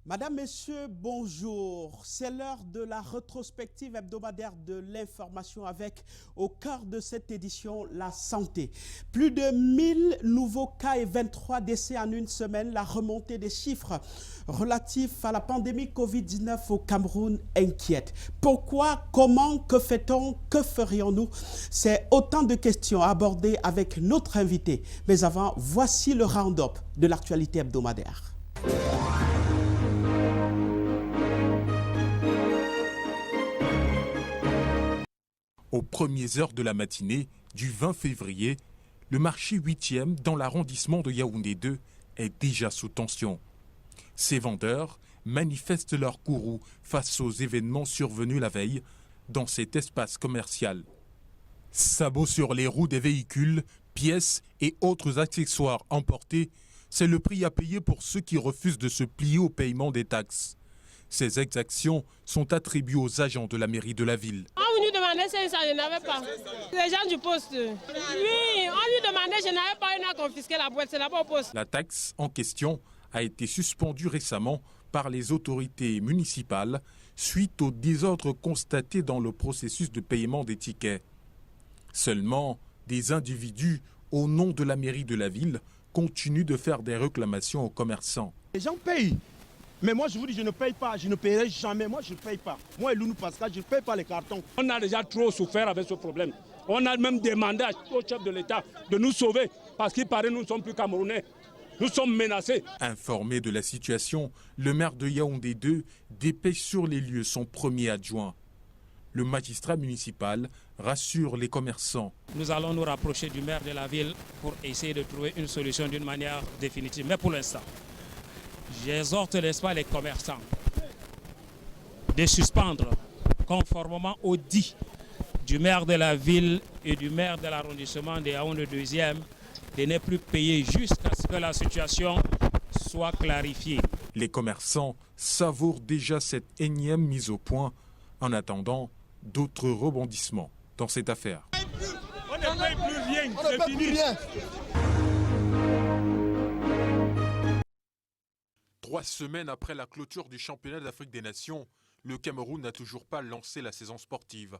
Madame, Messieurs, bonjour. C'est l'heure de la rétrospective hebdomadaire de l'information avec, au cœur de cette édition, la santé. Plus de 1000 nouveaux cas et 23 décès en une semaine. La remontée des chiffres relatifs à la pandémie Covid-19 au Cameroun inquiète. Pourquoi, comment, que fait-on, que ferions-nous? C'est autant de questions à aborder avec notre invité. Mais avant, voici le round-up de l'actualité hebdomadaire. Aux premières heures de la matinée du 20 février, le marché 8e dans l'arrondissement de Yaoundé 2 est déjà sous tension. Ces vendeurs manifestent leur courroux face aux événements survenus la veille dans cet espace commercial. Sabots sur les roues des véhicules, pièces et autres accessoires emportés, c'est le prix à payer pour ceux qui refusent de se plier au paiement des taxes. Ces exactions sont attribuées aux agents de la mairie de la ville. On lui demandait 500, je n'avais pas. Les gens du poste. Oui, on lui demandait, je n'avais pas, on a confisqué la boîte, c'est là-bas au poste. La taxe en question a été suspendue récemment par les autorités municipales suite aux désordres constatés dans le processus de paiement des tickets. Seulement, des individus, au nom de la mairie de la ville, continuent de faire des réclamations aux commerçants. Les gens payent. Mais moi, je vous dis, je ne paye pas, je ne paierai jamais. Moi, je ne paye pas. Moi, Lounou Pascal, je ne paye pas les cartons. On a déjà trop souffert avec ce problème. On a même demandé au chef de l'État de nous sauver parce qu'il paraît que nous ne sommes plus Camerounais. Nous sommes menacés. Informé de la situation, le maire de Yaoundé 2 dépêche sur les lieux son premier adjoint. Le magistrat municipal rassure les commerçants. Nous allons nous rapprocher du maire de la ville pour essayer de trouver une solution d'une manière définitive. Mais pour l'instant, j'exhorte, n'est-ce pas, les commerçants de suspendre, conformément au dit du maire de la ville et du maire de l'arrondissement de Yaoundé 2e, de ne plus payer jusqu'à ce que la situation soit clarifiée. Les commerçants savourent déjà cette énième mise au point en attendant d'autres rebondissements dans cette affaire. On ne paye plus rien, c'est fini. 3 semaines après la clôture du championnat d'Afrique des Nations, le Cameroun n'a toujours pas lancé la saison sportive.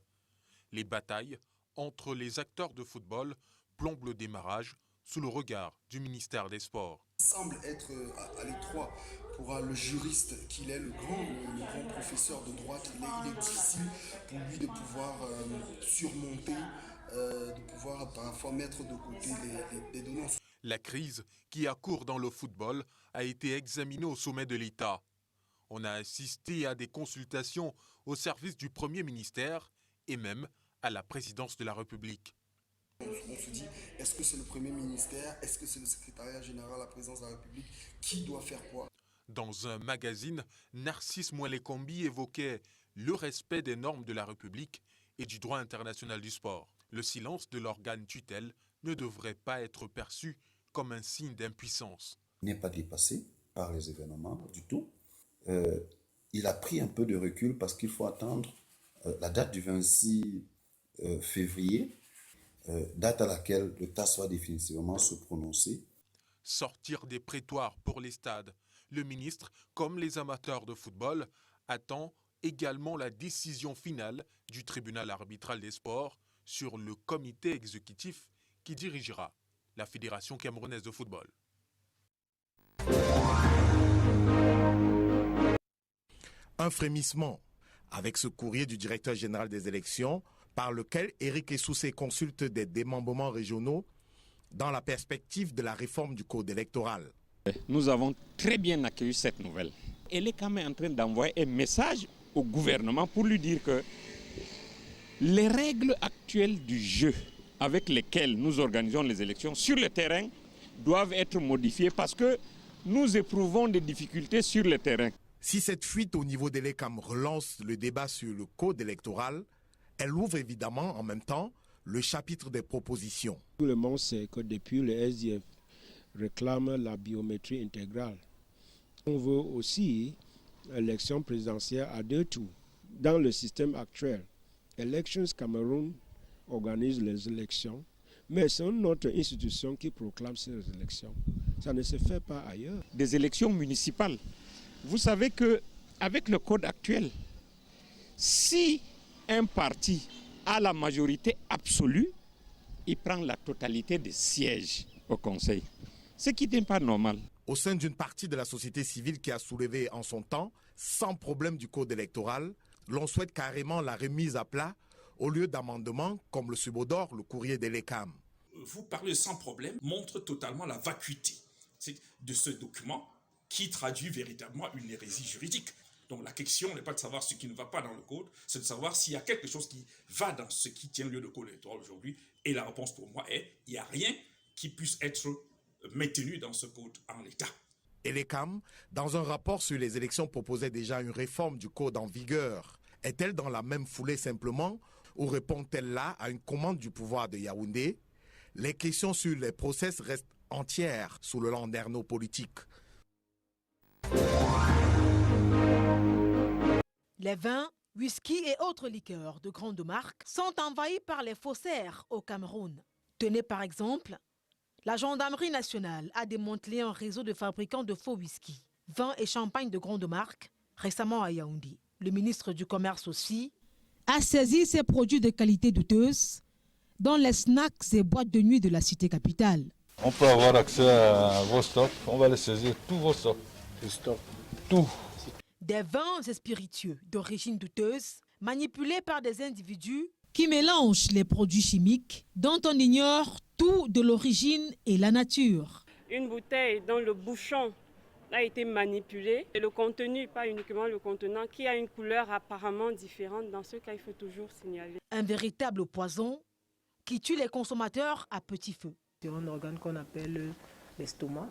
Les batailles entre les acteurs de football plombent le démarrage sous le regard du ministère des Sports. Il semble être à l'étroit pour le juriste qu'il est, le grand professeur de droit qu'il est. Il est difficile pour lui de pouvoir surmonter, de pouvoir parfois mettre de côté les données. La crise qui a cours dans le football a été examinée au sommet de l'État. On a assisté à des consultations au service du Premier ministère et même à la présidence de la République. On se dit, est-ce que c'est le Premier ministère, est-ce que c'est le secrétariat général à la présidence de la République, qui doit faire quoi? Dans un magazine, Narcisse Mouelekombi évoquait le respect des normes de la République et du droit international du sport. Le silence de l'organe tutelle ne devrait pas être perçu comme un signe d'impuissance. Il n'est pas dépassé par les événements du tout. Il a pris un peu de recul parce qu'il faut attendre la date du 26 février, date à laquelle le TAS va définitivement se prononcer. Sortir des prétoires pour les stades. Le ministre, comme les amateurs de football, attend également la décision finale du tribunal arbitral des sports sur le comité exécutif qui dirigera la Fédération camerounaise de football. Un frémissement avec ce courrier du directeur général des élections par lequel Éric Essoussé consulte des démembrements régionaux dans la perspective de la réforme du code électoral. Nous avons très bien accueilli cette nouvelle. Elle est quand même en train d'envoyer un message au gouvernement pour lui dire que les règles actuelles du jeu avec lesquelles nous organisons les élections sur le terrain doivent être modifiées parce que nous éprouvons des difficultés sur le terrain. Si cette fuite au niveau des LECAM relance le débat sur le code électoral, elle ouvre évidemment en même temps le chapitre des propositions. Tout le monde sait que depuis le SDF réclame la biométrie intégrale. On veut aussi l'élection présidentielle à 2 tours. Dans le système actuel, Elections Cameroun organise les élections, mais c'est notre institution qui proclame ces élections. Ça ne se fait pas ailleurs. Des élections municipales Vous savez qu'avec le code actuel, si un parti a la majorité absolue, il prend la totalité des sièges au Conseil, ce qui n'est pas normal. Au sein d'une partie de la société civile qui a soulevé en son temps, sans problème du code électoral, l'on souhaite carrément la remise à plat au lieu d'amendements comme le Subodor, le courrier de l'ECAM. Vous parlez sans problème montre totalement la vacuité de ce document qui traduit véritablement une hérésie juridique. Donc la question n'est pas de savoir ce qui ne va pas dans le code, c'est de savoir s'il y a quelque chose qui va dans ce qui tient lieu de code électoral aujourd'hui. Et la réponse pour moi est, il n'y a rien qui puisse être maintenu dans ce code en l'état. Et l'ECAM, dans un rapport sur les élections, proposait déjà une réforme du code en vigueur. Est-elle dans la même foulée simplement ou répond-elle là à une commande du pouvoir de Yaoundé? Les questions sur les process restent entières sous le landerneau politique. Les vins, whisky et autres liqueurs de grande marque sont envahis par les faussaires au Cameroun. Tenez par exemple, la gendarmerie nationale a démantelé un réseau de fabricants de faux whisky, vins et champagne de grande marque récemment à Yaoundé. Le ministre du Commerce aussi a saisi ces produits de qualité douteuse dans les snacks et boîtes de nuit de la cité capitale. On peut avoir accès à vos stocks, on va les saisir, tous vos stocks. Les stocks, tout. Des vins et spiritueux d'origine douteuse, manipulés par des individus qui mélangent les produits chimiques dont on ignore tout de l'origine et la nature. Une bouteille dont le bouchon a été manipulé et le contenu, pas uniquement le contenant, qui a une couleur apparemment différente. Dans ce cas, il faut toujours signaler. Un véritable poison qui tue les consommateurs à petit feu. C'est un organe qu'on appelle l'estomac.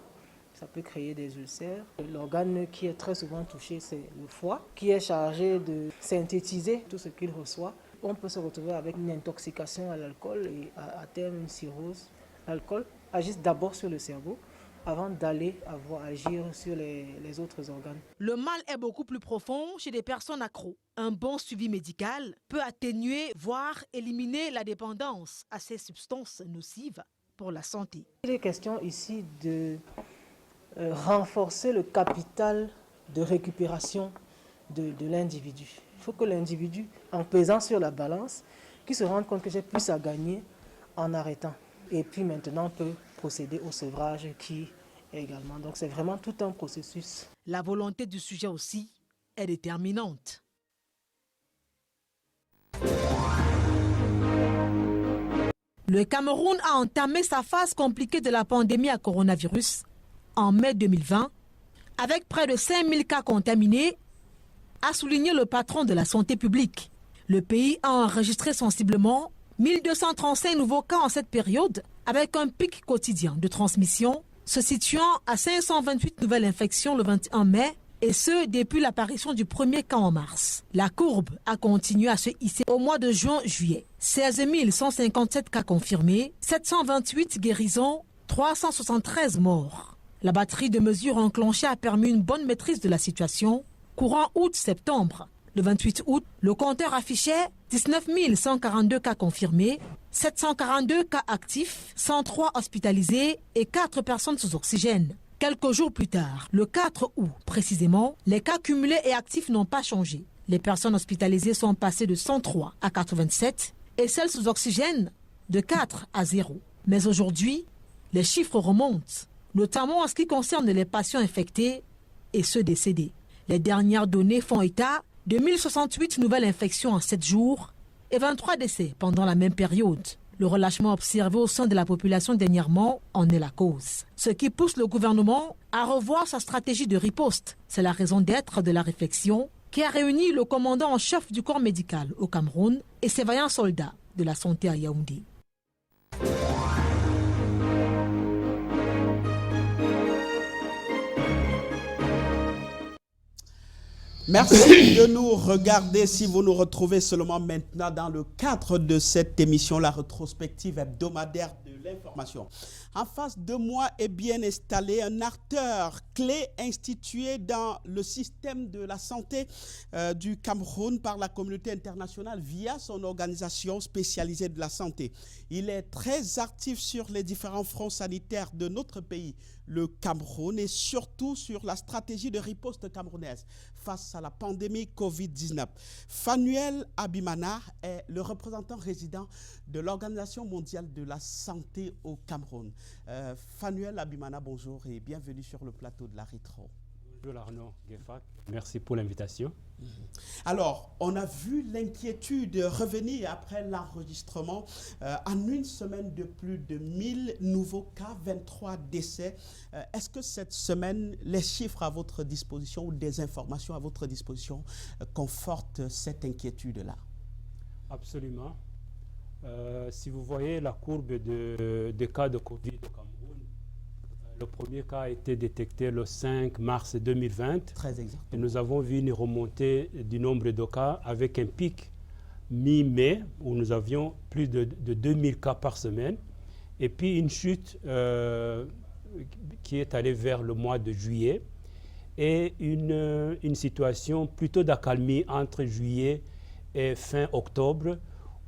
Ça peut créer des ulcères. L'organe qui est très souvent touché, c'est le foie, qui est chargé de synthétiser tout ce qu'il reçoit. On peut se retrouver avec une intoxication à l'alcool et à terme une cirrhose. L'alcool agit d'abord sur le cerveau avant d'aller agir sur les autres organes. Le mal est beaucoup plus profond chez des personnes accros. Un bon suivi médical peut atténuer, voire éliminer la dépendance à ces substances nocives pour la santé. Il est question ici de renforcer le capital de récupération de l'individu. Il faut que l'individu, en pesant sur la balance, qu'il se rende compte que j'ai plus à gagner en arrêtant. Et puis maintenant, on peut procéder au sevrage qui est également. Donc c'est vraiment tout un processus. La volonté du sujet aussi est déterminante. Le Cameroun a entamé sa phase compliquée de la pandémie à coronavirus en mai 2020, avec près de 5000 cas contaminés, a souligné le patron de la santé publique. Le pays a enregistré sensiblement 1235 nouveaux cas en cette période, avec un pic quotidien de transmission se situant à 528 nouvelles infections le 21 mai, et ce depuis l'apparition du premier cas en mars. La courbe a continué à se hisser au mois de juin-juillet. 16 157 cas confirmés, 728 guérisons, 373 morts. La batterie de mesures enclenchées a permis une bonne maîtrise de la situation. Courant août-septembre, le 28 août, le compteur affichait 19 142 cas confirmés, 742 cas actifs, 103 hospitalisés et 4 personnes sous oxygène. Quelques jours plus tard, le 4 août précisément, les cas cumulés et actifs n'ont pas changé. Les personnes hospitalisées sont passées de 103 à 87 et celles sous oxygène de 4 à 0. Mais aujourd'hui, les chiffres remontent, notamment en ce qui concerne les patients infectés et ceux décédés. Les dernières données font état de 1068 nouvelles infections en 7 jours et 23 décès pendant la même période. Le relâchement observé au sein de la population dernièrement en est la cause. Ce qui pousse le gouvernement à revoir sa stratégie de riposte. C'est la raison d'être de la réflexion qui a réuni le commandant en chef du corps médical au Cameroun et ses vaillants soldats de la santé à Yaoundé. Merci de nous regarder. Si vous nous retrouvez seulement maintenant dans le cadre de cette émission, la rétrospective hebdomadaire de l'information. En face de moi est bien installé un acteur clé institué dans le système de la santé du Cameroun par la communauté internationale via son organisation spécialisée de la santé. Il est très actif sur les différents fronts sanitaires de notre pays, le Cameroun, et surtout sur la stratégie de riposte camerounaise face à la pandémie Covid-19. Fanuel Abimana est le représentant résident de l'Organisation mondiale de la santé au Cameroun. Fanuel Abimana, bonjour et bienvenue sur le plateau de la Rétro. Bonjour Arnaud Gueffat, merci pour l'invitation. Alors, on a vu l'inquiétude revenir après l'enregistrement en une semaine de plus de 1000 nouveaux cas, 23 décès. Est-ce que cette semaine, les chiffres à votre disposition ou des informations à votre disposition confortent cette inquiétude-là? Absolument. Si vous voyez la courbe des cas de Covid au Cameroun, le premier cas a été détecté le 5 mars 2020. Très exact. Et nous avons vu une remontée du nombre de cas avec un pic mi-mai où nous avions plus de 2000 cas par semaine. Et puis une chute qui est allée vers le mois de juillet et une situation plutôt d'accalmie entre juillet et fin octobre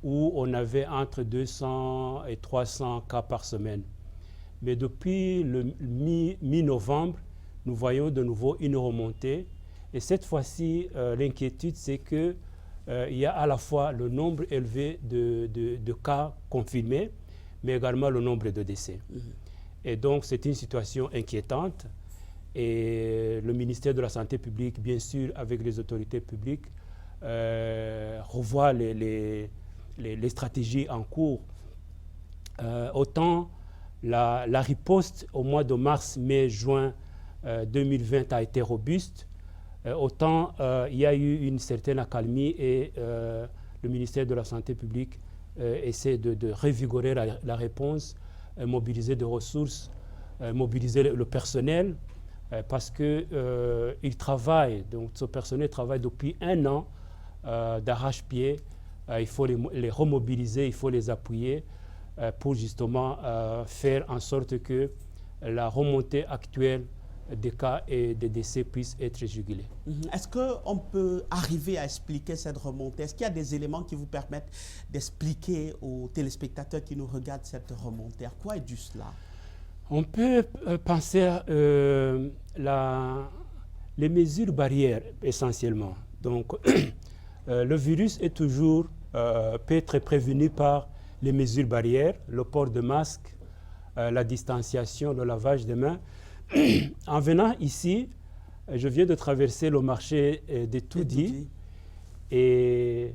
où on avait entre 200 et 300 cas par semaine. Mais depuis le mi-novembre, nous voyons de nouveau une remontée. Et cette fois-ci, l'inquiétude, c'est qu'il y a à la fois le nombre élevé de cas confirmés, mais également le nombre de décès. Et donc, c'est une situation inquiétante. Et le ministère de la Santé publique, bien sûr, avec les autorités publiques, revoit les stratégies en cours. Autant la riposte au mois de mars, mai, juin 2020 a été robuste, autant il y a eu une certaine accalmie et le ministère de la Santé publique essaie de revigorer la réponse, mobiliser des ressources, mobiliser le personnel, parce qu'il travaille, donc ce personnel travaille depuis 1 an d'arrache-pied. Il faut les remobiliser, il faut les appuyer pour justement faire en sorte que la remontée actuelle des cas et des décès puisse être jugulée. Est-ce qu'on peut arriver à expliquer cette remontée? Est-ce qu'il y a des éléments qui vous permettent d'expliquer aux téléspectateurs qui nous regardent cette remontée? À quoi est dû cela? On peut penser à les mesures barrières essentiellement. Donc le virus est toujours peut être prévenu par les mesures barrières, le port de masque, la distanciation, le lavage des mains. En venant ici, je viens de traverser le marché de Toudi et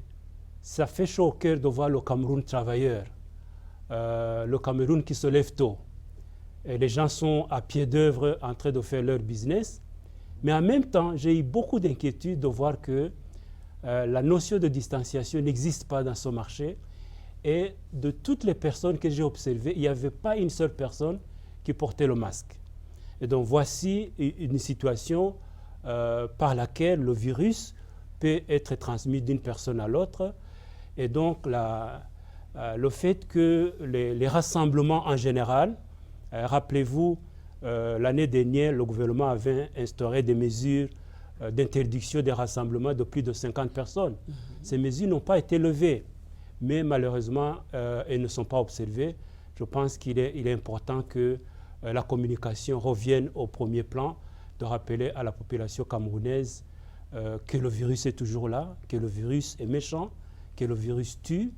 ça fait chaud au cœur de voir le Cameroun travailleur, le Cameroun qui se lève tôt. Et les gens sont à pied d'œuvre en train de faire leur business, mais en même temps, j'ai eu beaucoup d'inquiétude de voir que la notion de distanciation n'existe pas dans ce marché. Et de toutes les personnes que j'ai observées, il n'y avait pas une seule personne qui portait le masque. Et donc voici une situation par laquelle le virus peut être transmis d'une personne à l'autre. Et donc le fait que les rassemblements en général, rappelez-vous, l'année dernière, le gouvernement avait instauré des mesures d'interdiction des rassemblements de plus de 50 personnes. Ces mesures n'ont pas été levées. Mais malheureusement, elles ne sont pas observées. Je pense qu'il est important que la communication revienne au premier plan, de rappeler à la population camerounaise que le virus est toujours là, que le virus est méchant, que le virus tue,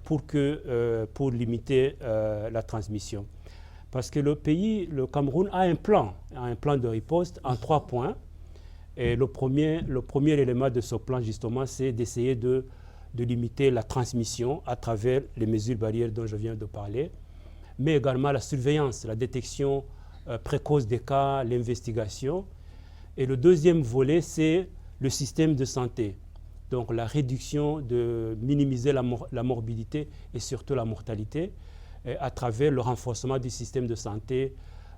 pour limiter la transmission. Parce que le Cameroun a un plan de riposte en 3 points. Et le premier élément de ce plan, justement, c'est d'essayer de limiter la transmission à travers les mesures barrières dont je viens de parler, mais également la surveillance, la détection précoce des cas, l'investigation. Et le deuxième volet, c'est le système de santé. Donc la réduction, de minimiser la morbidité et surtout la mortalité à travers le renforcement du système de santé,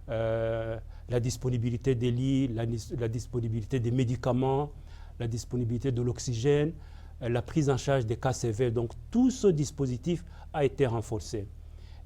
la disponibilité des lits, la disponibilité des médicaments, la disponibilité de l'oxygène, la prise en charge des cas sévères. Donc tout ce dispositif a été renforcé.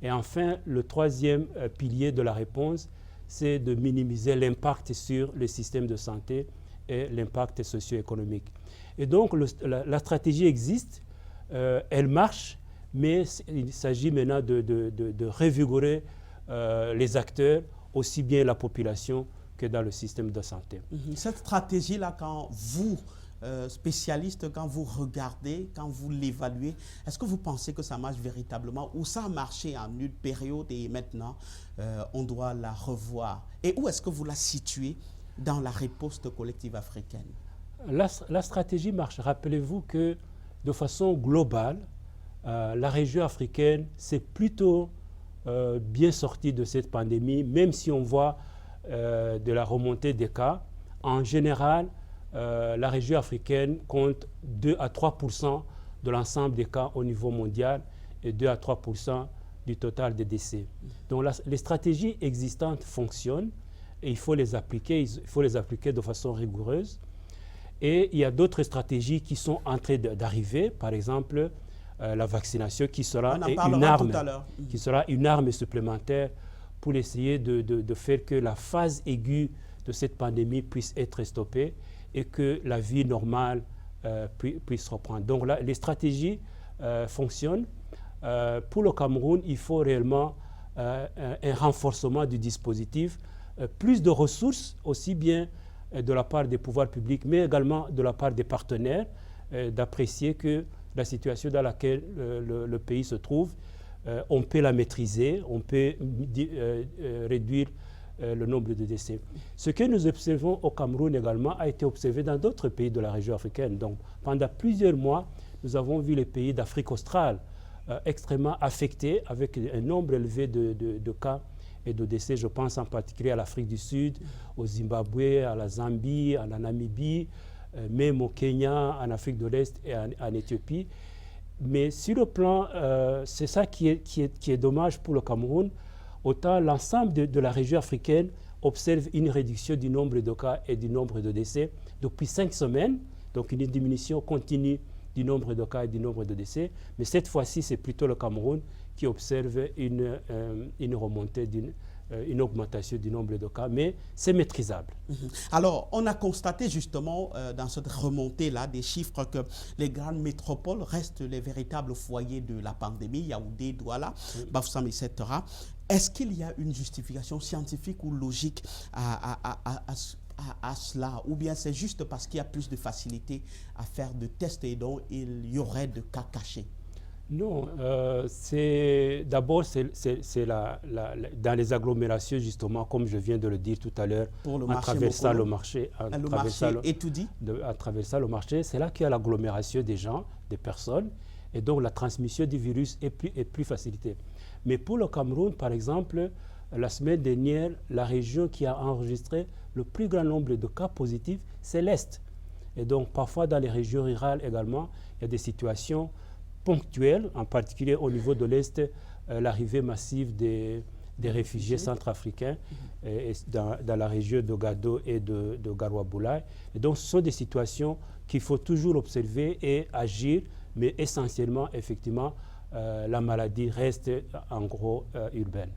Et enfin, le troisième pilier de la réponse, c'est de minimiser l'impact sur le système de santé et l'impact socio-économique. Et donc la stratégie existe, elle marche, mais il s'agit maintenant de revigorer les acteurs, aussi bien la population que dans le système de santé. Cette stratégie-là, quand vous, spécialiste, quand vous regardez, quand vous l'évaluez, est-ce que vous pensez que ça marche véritablement ou ça a marché en une période et maintenant on doit la revoir? Et où est-ce que vous la situez dans la riposte collective africaine? La stratégie marche. Rappelez-vous que de façon globale, la région africaine s'est plutôt bien sortie de cette pandémie, même si on voit de la remontée des cas. En général, la région africaine compte 2 à 3% de l'ensemble des cas au niveau mondial et 2 à 3% du total des décès. Donc les stratégies existantes fonctionnent et il faut les appliquer de façon rigoureuse. Et il y a d'autres stratégies qui sont en train d'arriver, par exemple la vaccination qui sera une arme supplémentaire pour essayer de faire que la phase aiguë de cette pandémie puisse être stoppée et que la vie normale puisse reprendre. Donc là, les stratégies fonctionnent. Pour le Cameroun, il faut réellement un renforcement du dispositif, plus de ressources, aussi bien de la part des pouvoirs publics, mais également de la part des partenaires, d'apprécier que la situation dans laquelle le pays se trouve, on peut la maîtriser, on peut réduire le nombre de décès. Ce que nous observons au Cameroun également a été observé dans d'autres pays de la région africaine. Donc, pendant plusieurs mois, nous avons vu les pays d'Afrique australe extrêmement affectés avec un nombre élevé de cas et de décès. Je pense en particulier à l'Afrique du Sud, au Zimbabwe, à la Zambie, à la Namibie, même au Kenya, en Afrique de l'Est et en Éthiopie. Mais sur le plan, c'est ça qui est dommage pour le Cameroun. Autant l'ensemble de la région africaine observe une réduction du nombre de cas et du nombre de décès depuis 5 semaines, donc une diminution continue du nombre de cas et du nombre de décès. Mais cette fois-ci, c'est plutôt le Cameroun qui observe une remontée, une augmentation du nombre de cas, mais c'est maîtrisable. Alors, on a constaté justement dans cette remontée-là des chiffres que les grandes métropoles restent les véritables foyers de la pandémie, Yaoundé, Douala, Bafoussam, etc. Est-ce qu'il y a une justification scientifique ou logique à cela, ou bien c'est juste parce qu'il y a plus de facilité à faire de tests et donc il y aurait de cas cachés? Non, d'abord c'est dans les agglomérations justement, comme je viens de le dire tout à l'heure, en traversant le marché, c'est là qu'il y a l'agglomération des gens, des personnes, et donc la transmission du virus est plus facilitée. Mais pour le Cameroun, par exemple, la semaine dernière, la région qui a enregistré le plus grand nombre de cas positifs, c'est l'Est. Et donc parfois dans les régions rurales également, il y a des situations ponctuelles, en particulier au niveau de l'Est, l'arrivée massive des réfugiés centrafricains dans la région de Gado et de Garoua-Boulaye. Et donc ce sont des situations qu'il faut toujours observer et agir, mais essentiellement, effectivement, la maladie reste en gros urbaine.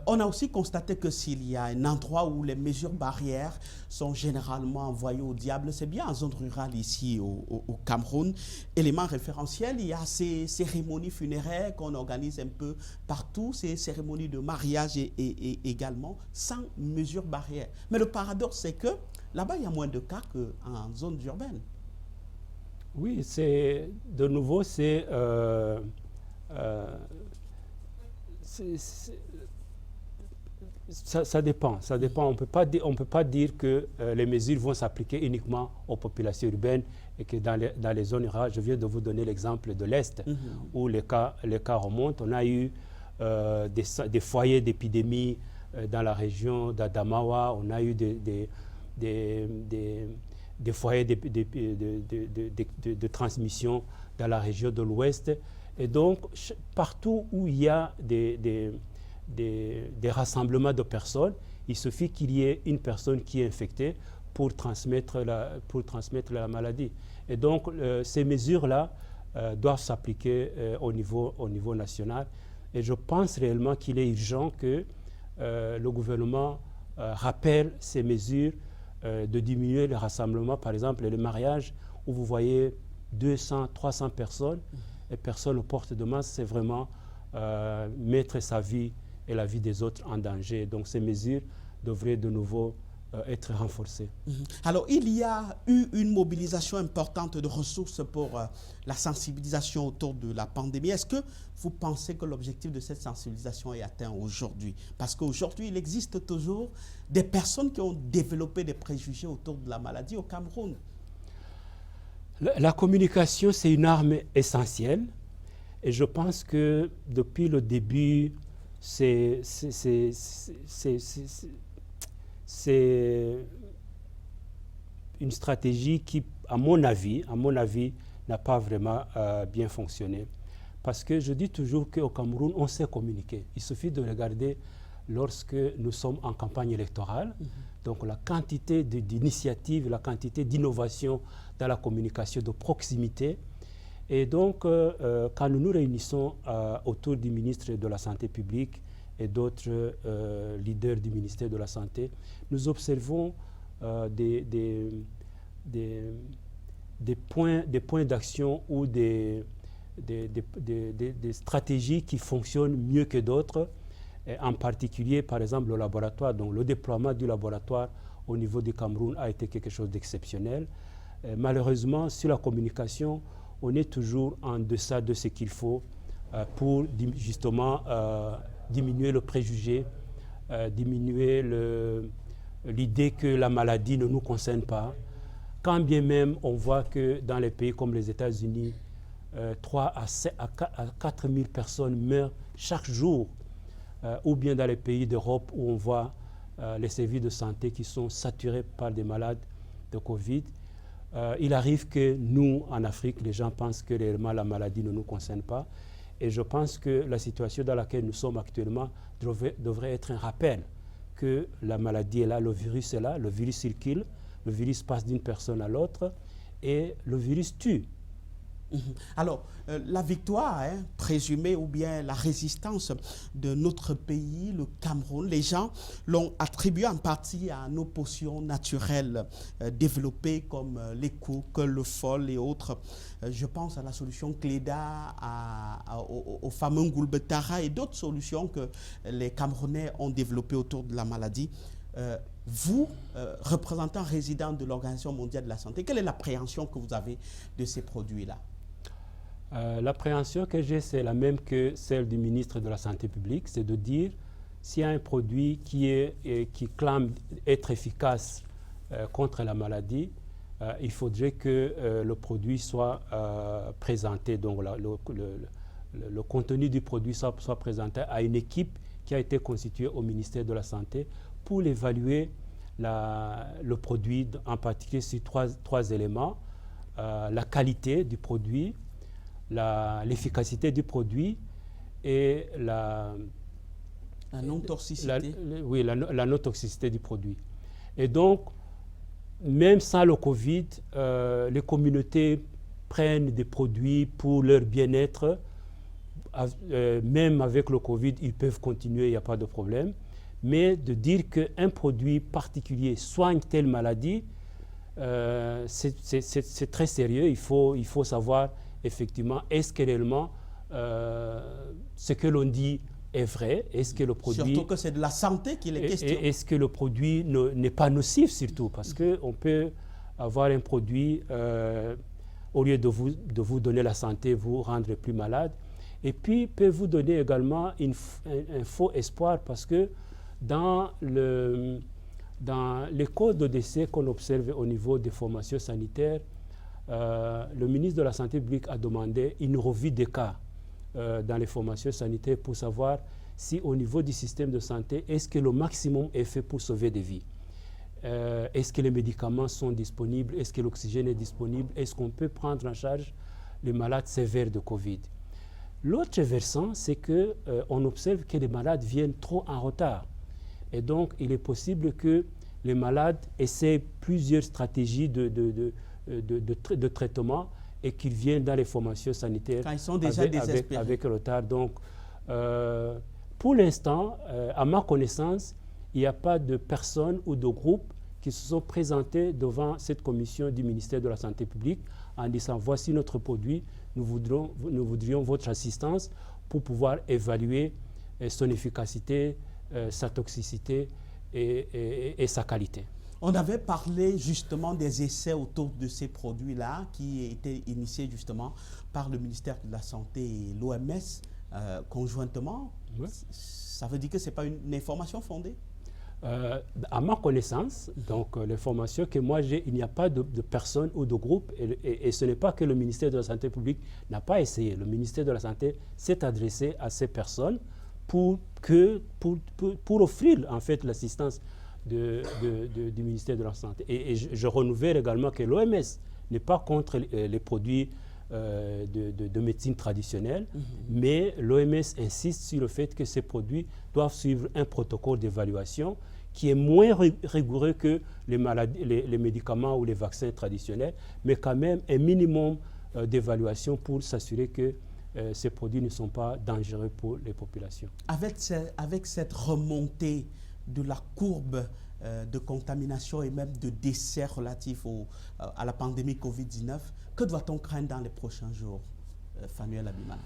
On a aussi constaté que s'il y a un endroit où les mesures barrières sont généralement envoyées au diable, c'est bien en zone rurale ici au Cameroun. Élément référentiel, il y a ces cérémonies funéraires qu'on organise un peu partout, ces cérémonies de mariage et également sans mesures barrières. Mais le paradoxe, c'est que là-bas, il y a moins de cas qu'en zone urbaine. Oui, de nouveau, ça dépend. On ne peut pas dire que les mesures vont s'appliquer uniquement aux populations urbaines et que dans les zones rurales, je viens de vous donner l'exemple de l'Est, où les cas remontent. On a eu des foyers d'épidémie dans la région d'Adamawa, on a eu des foyers de transmission dans la région de l'Ouest. Et donc, partout où il y a des des rassemblements de personnes. Il suffit qu'il y ait une personne qui est infectée pour transmettre la maladie. Et donc, ces mesures-là doivent s'appliquer au niveau national. Et je pense réellement qu'il est urgent que le gouvernement rappelle ces mesures de diminuer les rassemblements, par exemple les mariages, où vous voyez 200, 300 personnes, et personne ne porte de masque, c'est vraiment mettre sa vie et la vie des autres en danger. Donc ces mesures devraient de nouveau être renforcées. Alors, il y a eu une mobilisation importante de ressources pour la sensibilisation autour de la pandémie. Est-ce que vous pensez que l'objectif de cette sensibilisation est atteint aujourd'hui? Parce qu'aujourd'hui, il existe toujours des personnes qui ont développé des préjugés autour de la maladie au Cameroun. La communication, c'est une arme essentielle. Et je pense que depuis le début, c'est une stratégie qui, à mon avis, n'a pas vraiment bien fonctionné. Parce que je dis toujours qu'au Cameroun, on sait communiquer. Il suffit de regarder lorsque nous sommes en campagne électorale. Donc la quantité d'initiatives, la quantité d'innovation dans la communication de proximité. Et donc, quand nous nous réunissons autour du ministre de la Santé publique et d'autres leaders du ministère de la Santé, nous observons des points d'action ou des stratégies qui fonctionnent mieux que d'autres, en particulier, par exemple, le laboratoire. Donc, le déploiement du laboratoire au niveau du Cameroun a été quelque chose d'exceptionnel. Malheureusement, sur la communication, on est toujours en deçà de ce qu'il faut pour justement diminuer le préjugé, diminuer l'idée que la maladie ne nous concerne pas. Quand bien même on voit que dans les pays comme les États-Unis, 3 à 4 000 personnes meurent chaque jour, ou bien dans les pays d'Europe où on voit les services de santé qui sont saturés par des malades de Covid. Il arrive que nous, en Afrique, les gens pensent que réellement la maladie ne nous concerne pas. Et je pense que la situation dans laquelle nous sommes actuellement devrait être un rappel que la maladie est là, le virus est là, le virus circule, le virus passe d'une personne à l'autre et le virus tue. Alors, la victoire présumée ou bien la résistance de notre pays, le Cameroun, les gens l'ont attribué en partie à nos potions naturelles développées comme les cook, le fol et autres. Je pense à la solution Cléda, au fameux Ngoulbetara et d'autres solutions que les Camerounais ont développées autour de la maladie. Vous, représentant résident de l'Organisation mondiale de la santé, quelle est l'appréhension que vous avez de ces produits-là? L'appréhension que j'ai, c'est la même que celle du ministre de la Santé publique, c'est de dire s'il y a un produit qui clame être efficace contre la maladie, il faudrait que le produit soit présenté, donc le contenu du produit soit présenté à une équipe qui a été constituée au ministère de la Santé pour évaluer le produit, en particulier sur trois éléments, la qualité du produit, l'efficacité du produit et la non-toxicité. La non-toxicité du produit. Et donc, même sans le Covid, les communautés prennent des produits pour leur bien-être. Même avec le Covid, ils peuvent continuer, il n'y a pas de problème. Mais de dire qu'un produit particulier soigne telle maladie, c'est très sérieux. Il faut savoir effectivement, est-ce que réellement ce que l'on dit est vrai? Est-ce que le produit... Surtout que c'est de la santé qu'il est question. Est-ce que le produit n'est pas nocif surtout? Parce qu'on peut avoir un produit, au lieu de vous donner la santé, vous rendre plus malade. Et puis, peut vous donner également un faux espoir parce que dans les causes de décès qu'on observe au niveau des formations sanitaires, le ministre de la Santé publique a demandé une revue des cas dans les formations sanitaires pour savoir si au niveau du système de santé, est-ce que le maximum est fait pour sauver des vies? Est-ce que les médicaments sont disponibles? Est-ce que l'oxygène est disponible? Est-ce qu'on peut prendre en charge les malades sévères de Covid? L'autre versant, c'est qu'on observe que les malades viennent trop en retard. Et donc, il est possible que les malades essaient plusieurs stratégies de traitement et qu'ils viennent dans les formations sanitaires quand ils sont déjà avec retard. Donc, pour l'instant, à ma connaissance, il n'y a pas de personnes ou de groupes qui se sont présentés devant cette commission du ministère de la Santé publique en disant « Voici notre produit, nous voudrions votre assistance pour pouvoir évaluer son efficacité, sa toxicité et sa qualité. » On avait parlé justement des essais autour de ces produits-là qui étaient initiés justement par le ministère de la Santé et l'OMS conjointement. Oui. Ça veut dire que ce n'est pas une information fondée? À ma connaissance, donc l'information que moi j'ai, il n'y a pas de personnes ou de groupes et ce n'est pas que le ministère de la Santé publique n'a pas essayé. Le ministère de la Santé s'est adressé à ces personnes pour offrir en fait l'assistance du ministère de la Santé. Et je renouvelle également que l'OMS n'est pas contre les produits de médecine traditionnelle, mais l'OMS insiste sur le fait que ces produits doivent suivre un protocole d'évaluation qui est moins rigoureux que les médicaments ou les vaccins traditionnels, mais quand même un minimum d'évaluation pour s'assurer que ces produits ne sont pas dangereux pour les populations. Avec cette remontée de la courbe de contamination et même de décès relatifs à la pandémie Covid-19, que doit-on craindre dans les prochains jours, Fanuel Abimana?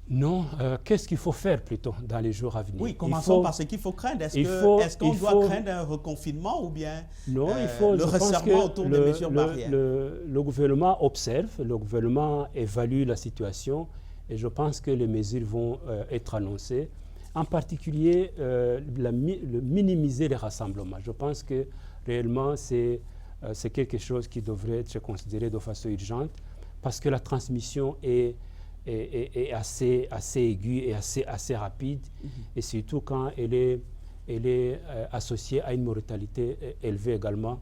Non, qu'est-ce qu'il faut faire plutôt dans les jours à venir? Oui, commençons par ce qu'il faut craindre. Est-ce qu'on doit craindre un reconfinement ou bien le resserrement autour des mesures barrières? Le gouvernement observe, le gouvernement évalue la situation et je pense que les mesures vont être annoncées. En particulier, minimiser les rassemblements. Je pense que réellement, c'est quelque chose qui devrait être considéré de façon urgente parce que la transmission est assez aiguë et assez rapide et surtout quand elle est associée à une mortalité élevée également,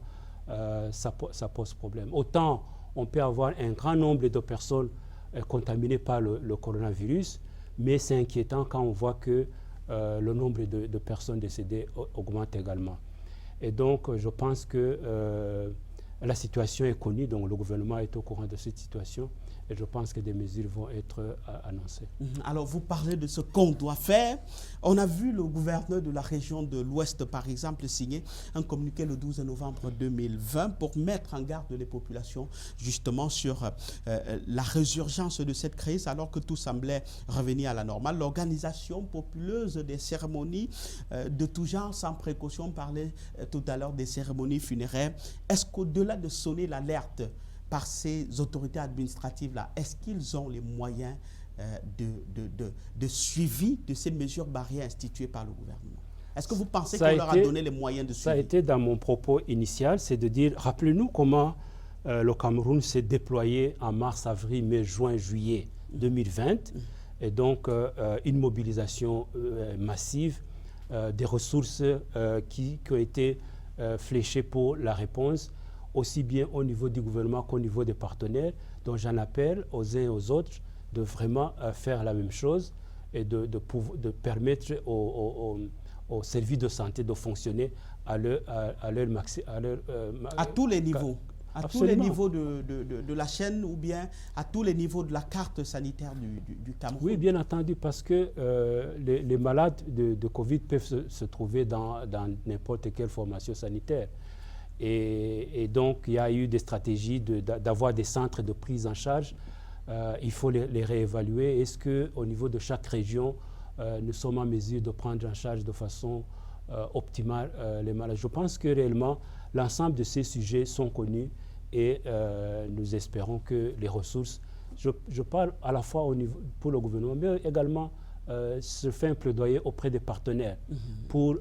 ça pose problème. Autant on peut avoir un grand nombre de personnes contaminées par le coronavirus, mais c'est inquiétant quand on voit que le nombre de personnes décédées augmente également. Et donc, je pense que la situation est connue, donc le gouvernement est au courant de cette situation et je pense que des mesures vont être annoncées. Alors, vous parlez de ce qu'on doit faire. On a vu le gouverneur de la région de l'Ouest, par exemple, signer un communiqué le 12 novembre 2020 pour mettre en garde les populations justement sur la résurgence de cette crise alors que tout semblait revenir à la normale. L'organisation populeuse des cérémonies de tout genre, sans précaution, on parlait tout à l'heure des cérémonies funéraires. Est-ce qu'au-delà de sonner l'alerte par ces autorités administratives-là, est-ce qu'ils ont les moyens de suivi de ces mesures barrières instituées par le gouvernement? Est-ce que vous pensez qu'on leur a donné les moyens de suivi? Ça a été dans mon propos initial, c'est de dire, rappelez-nous comment le Cameroun s'est déployé en mars, avril, mai, juin, juillet 2020, et donc une mobilisation massive, des ressources qui ont été fléchées pour la réponse, aussi bien au niveau du gouvernement qu'au niveau des partenaires. Donc j'en appelle aux uns et aux autres de vraiment faire la même chose et de permettre aux services de santé de fonctionner à tous les niveaux. À tous les niveaux de la chaîne ou bien à tous les niveaux de la carte sanitaire du Cameroun? Oui, bien entendu, parce que les malades de Covid peuvent se trouver dans n'importe quelle formation sanitaire. Et donc, il y a eu des stratégies d'avoir des centres de prise en charge. Il faut les réévaluer. Est-ce qu'au niveau de chaque région, nous sommes en mesure de prendre en charge de façon optimale les malades? Je pense que réellement, l'ensemble de ces sujets sont connus et nous espérons que les ressources, je parle à la fois pour le gouvernement, mais également se fait un plaidoyer auprès des partenaires pour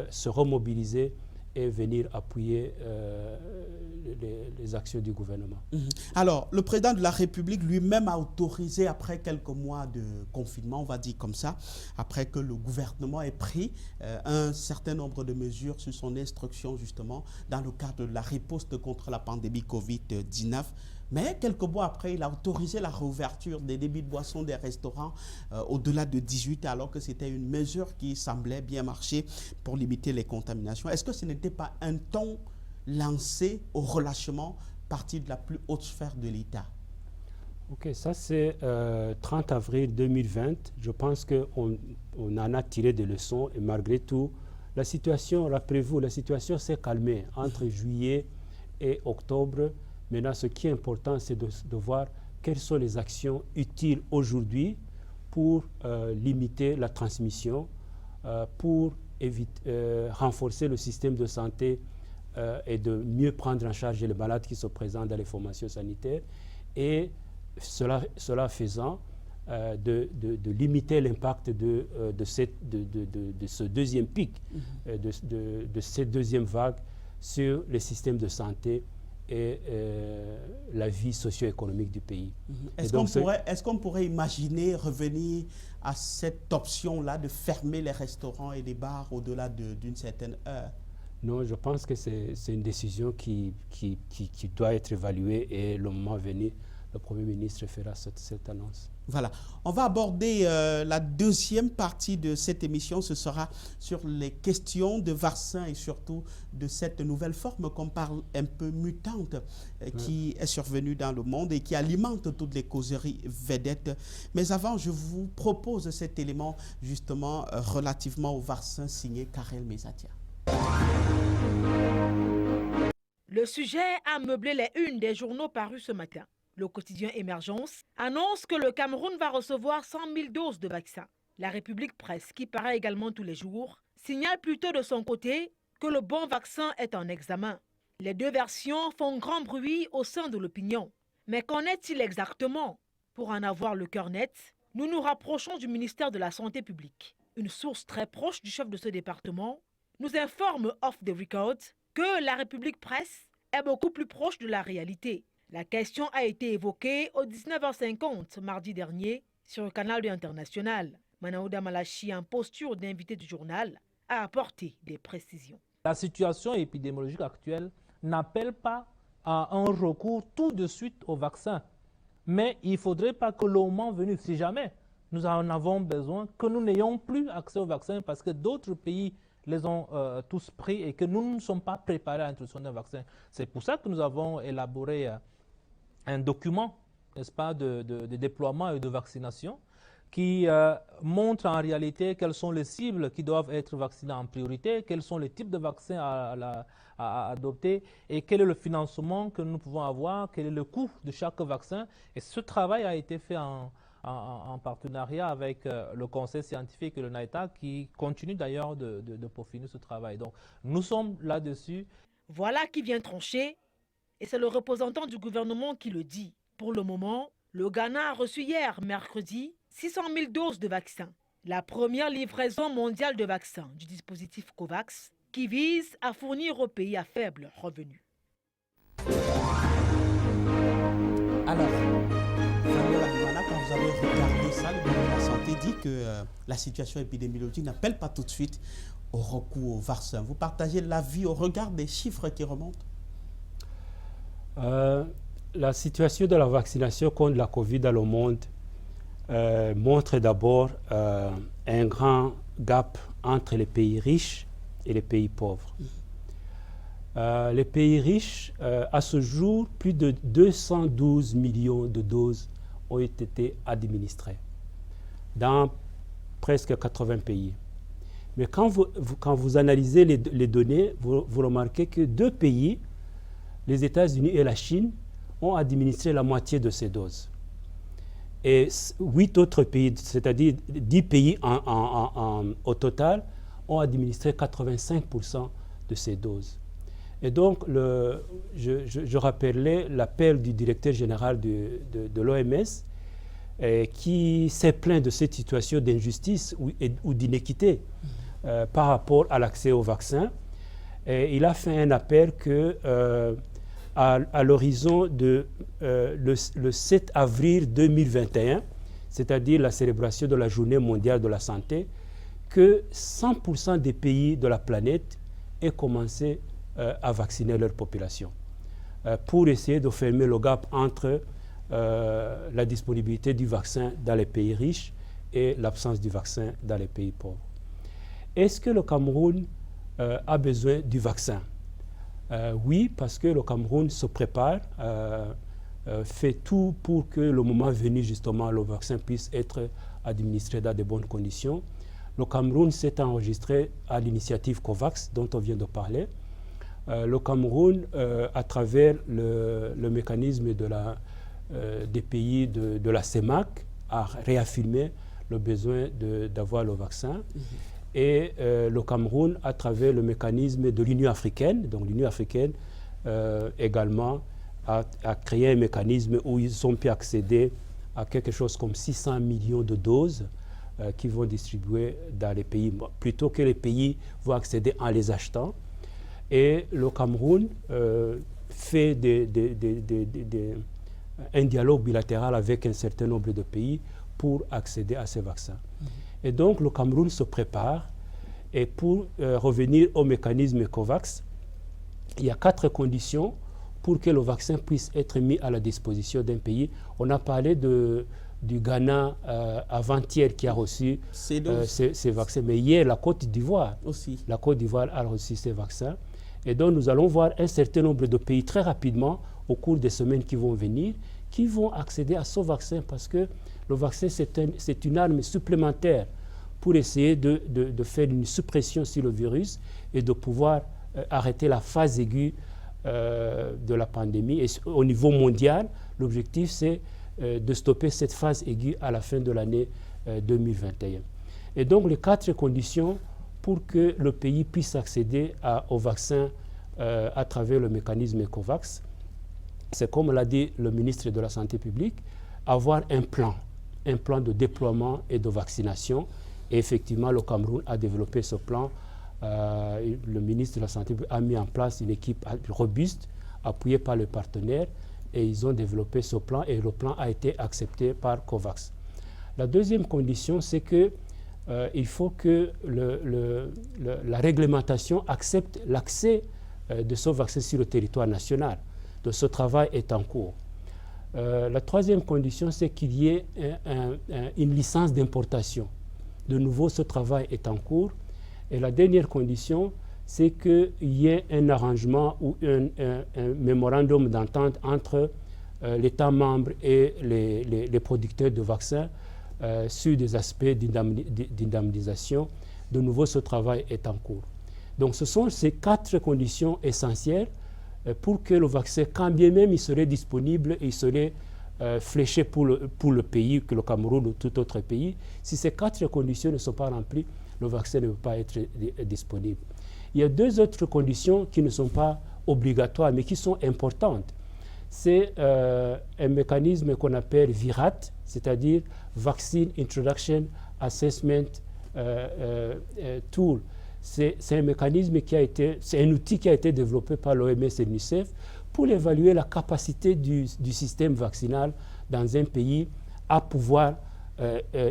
se remobiliser et venir appuyer les actions du gouvernement. Alors, le président de la République lui-même a autorisé, après quelques mois de confinement, on va dire comme ça, après que le gouvernement ait pris un certain nombre de mesures sur son instruction, justement, dans le cadre de la riposte contre la pandémie Covid-19. Mais quelques mois après, il a autorisé la réouverture des débits de boissons des restaurants au-delà de 18 alors que c'était une mesure qui semblait bien marcher pour limiter les contaminations. Est-ce que ce n'était pas un ton lancé au relâchement parti de la plus haute sphère de l'État? Ok, ça c'est 30 avril 2020. Je pense qu'on en a tiré des leçons et malgré tout, la situation, rappelez-vous, la situation s'est calmée entre juillet et octobre. Maintenant, ce qui est important, c'est de voir quelles sont les actions utiles aujourd'hui pour limiter la transmission, pour renforcer le système de santé et de mieux prendre en charge les malades qui se présentent dans les formations sanitaires. Et cela faisant, de limiter l'impact de ce deuxième pic, de cette deuxième vague sur les systèmes de santé et la vie socio-économique du pays. Est-ce qu'on pourrait imaginer revenir à cette option-là de fermer les restaurants et les bars au-delà d'une certaine heure? Non, je pense que c'est une décision qui doit être évaluée et le moment venu, le Premier ministre fera cette annonce. Voilà. On va aborder la deuxième partie de cette émission. Ce sera sur les questions de vaccins et surtout de cette nouvelle forme qu'on parle un peu mutante qui est survenue dans le monde et qui alimente toutes les causeries vedettes. Mais avant, je vous propose cet élément justement relativement au vaccin signé Karel Mezatia. Le sujet a meublé les unes des journaux parus ce matin. Le quotidien Émergence annonce que le Cameroun va recevoir 100 000 doses de vaccins. La République Presse, qui paraît également tous les jours, signale plutôt de son côté que le bon vaccin est en examen. Les deux versions font grand bruit au sein de l'opinion. Mais qu'en est-il exactement? Pour en avoir le cœur net, nous nous rapprochons du ministère de la Santé publique. Une source très proche du chef de ce département nous informe off the record que la République Presse est beaucoup plus proche de la réalité. La question a été évoquée au 19h50 mardi dernier sur le canal de International. Manaouda Malachi, en posture d'invité du journal, a apporté des précisions. La situation épidémiologique actuelle n'appelle pas à un recours tout de suite au vaccin. Mais il ne faudrait pas que le moment venu, si jamais nous en avons besoin, que nous n'ayons plus accès au vaccin parce que d'autres pays les ont tous pris et que nous ne sommes pas préparés à l'introduction d'un vaccin. C'est pour ça que nous avons élaboré un document, n'est-ce pas, de déploiement et de vaccination qui montre en réalité quelles sont les cibles qui doivent être vaccinées en priorité, quels sont les types de vaccins à adopter et quel est le financement que nous pouvons avoir, quel est le coût de chaque vaccin. Et ce travail a été fait en partenariat avec le conseil scientifique et le NAITA qui continue d'ailleurs de peaufiner ce travail. Donc nous sommes là-dessus. Voilà qui vient trancher. Et c'est le représentant du gouvernement qui le dit. Pour le moment, le Ghana a reçu hier, mercredi, 600 000 doses de vaccins. La première livraison mondiale de vaccins du dispositif COVAX qui vise à fournir aux pays à faible revenu. Alors, quand vous avez regardé ça, le ministre de la Santé dit que la situation épidémiologique n'appelle pas tout de suite au recours au vaccin. Vous partagez l'avis au regard des chiffres qui remontent? La situation de la vaccination contre la Covid dans le monde montre d'abord un grand gap entre les pays riches et les pays pauvres. Les pays riches, à ce jour, plus de 212 millions de doses ont été administrées dans presque 80 pays. Mais quand vous analysez les données, vous remarquez que deux pays, les États-Unis et la Chine, ont administré la moitié de ces doses. Et 8 autres pays, c'est-à-dire 10 pays au total, ont administré 85% de ces doses. Et donc, je rappelais l'appel du directeur général de l'OMS qui s'est plaint de cette situation d'injustice ou d'inéquité par rapport à l'accès au vaccin. Et il a fait un appel que à l'horizon de le 7 avril 2021, c'est-à-dire la célébration de la Journée mondiale de la santé, que 100% des pays de la planète aient commencé à vacciner leur population pour essayer de fermer le gap entre la disponibilité du vaccin dans les pays riches et l'absence du vaccin dans les pays pauvres. Est-ce que le Cameroun a besoin du vaccin? Oui, parce que le Cameroun se prépare, fait tout pour que le moment venu, justement, le vaccin puisse être administré dans de bonnes conditions. Le Cameroun s'est enregistré à l'initiative COVAX, dont on vient de parler. Le Cameroun, à travers le mécanisme des pays de la CEMAC, a réaffirmé le besoin d'avoir le vaccin. Et le Cameroun, à travers le mécanisme de l'Union africaine, donc l'Union africaine également a créé un mécanisme où ils ont pu accéder à quelque chose comme 600 millions de doses qui vont distribuer dans les pays, plutôt que les pays vont accéder en les achetant. Et le Cameroun fait un dialogue bilatéral avec un certain nombre de pays pour accéder à ces vaccins. Et donc, le Cameroun se prépare. Et pour revenir au mécanisme COVAX, il y a 4 conditions pour que le vaccin puisse être mis à la disposition d'un pays. On a parlé du Ghana avant-hier qui a reçu ces vaccins. Mais hier, la Côte d'Ivoire a reçu ces vaccins. Et donc, nous allons voir un certain nombre de pays très rapidement, au cours des semaines qui vont venir, qui vont accéder à ce vaccin parce que le vaccin, c'est une arme supplémentaire pour essayer de faire une suppression sur le virus et de pouvoir arrêter la phase aiguë de la pandémie. Et au niveau mondial, l'objectif, c'est de stopper cette phase aiguë à la fin de l'année 2021. Et donc, les 4 conditions pour que le pays puisse accéder au vaccin à travers le mécanisme COVAX, c'est comme l'a dit le ministre de la Santé publique, avoir un plan de déploiement et de vaccination. Et effectivement, le Cameroun a développé ce plan. Le ministre de la Santé a mis en place une équipe robuste, appuyée par les partenaires, et ils ont développé ce plan, et le plan a été accepté par COVAX. La deuxième condition, c'est que il faut que la réglementation accepte l'accès de ce vaccin sur le territoire national. Donc ce travail est en cours. La troisième condition, c'est qu'il y ait une licence d'importation. De nouveau, ce travail est en cours. Et la dernière condition, c'est qu'il y ait un arrangement ou un mémorandum d'entente entre l'État membre et les producteurs de vaccins sur des aspects d'indemnisation. De nouveau, ce travail est en cours. Donc, ce sont ces 4 conditions essentielles pour que le vaccin, quand bien même il serait disponible, il serait fléché pour le pays, que le Cameroun ou tout autre pays. Si ces 4 conditions ne sont pas remplies, le vaccin ne peut pas être disponible. Il y a 2 autres conditions qui ne sont pas obligatoires, mais qui sont importantes. C'est un mécanisme qu'on appelle VIRAT, c'est-à-dire Vaccine Introduction Assessment Tool. C'est un mécanisme c'est un outil qui a été développé par l'OMS et l'UNICEF pour évaluer la capacité du système vaccinal dans un pays à pouvoir